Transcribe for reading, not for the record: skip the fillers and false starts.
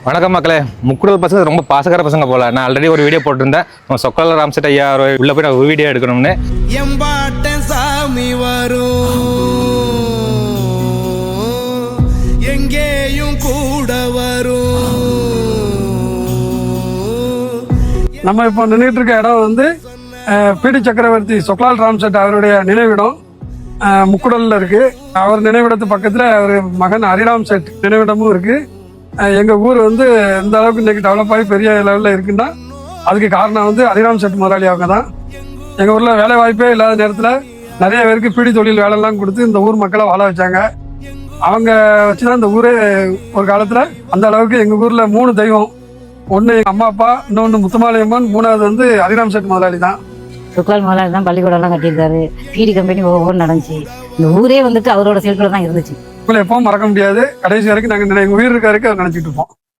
வணக்கம் மக்களே. முக்குடல் பசங்க ரொம்ப பாசக்கார பசங்க போல. நான் ஆல்ரெடி ஒரு வீடியோ போட்டிருந்தேன். சொக்கல ராம்செட் ஐயா உள்ள போய் நான் வீடியோ எடுக்கணும்னு. எம்பாட்டன் சாமி வரும் எங்கேயும் கூட வரும். நம்ம இப்போ நின்றுட்டு இருக்க இடம் வந்து பிடி சக்கரவர்த்தி சொக்லால் ராம்செட் அவருடைய நினைவிடம் முக்குடல்ல இருக்கு. அவர் நினைவிடத்து பக்கத்துல அவர் மகன் ஹரிராம் செட் நினைவிடமும் இருக்கு. எங்க ஊர் வந்து இந்த அளவுக்கு இன்னைக்கு டெவலப் ஆகி பெரிய லெவலில் இருக்குன்னா அதுக்கு காரணம் வந்து ஹரிராம் செட் முதலாளி அவங்க தான். எங்க ஊர்ல வேலை வாய்ப்பே இல்லாத நேரத்தில் நிறைய பேருக்கு பீடி தொழில் வேலையெல்லாம் கொடுத்து இந்த ஊர் மக்களை வாழ வச்சாங்க. அவங்க வச்சுதான் இந்த ஊரே ஒரு காலத்துல அந்த அளவுக்கு. எங்க ஊர்ல 3 தெய்வம், ஒன்று எங்க அம்மா அப்பா, இன்னொன்று முத்துமாலையம்மன், 3வது வந்து ஹரிராம் செட் முதலாளி தான். சொக்லால் முதலாளி தான் பள்ளிக்கூடம்லாம் கட்டியிருக்காரு. பீடி கம்பெனி ஒவ்வொரு நடந்துச்சு. இந்த ஊரே வந்துட்டு அவரோட செல்ஃபில் தான் இருந்துச்சு. எப்பவும் மறக்க முடியாது. கடைசி வரைக்கும் நாங்கள் எங்க உயிர் இருக்க வரைக்கும் நினைச்சிட்டு இருப்போம்.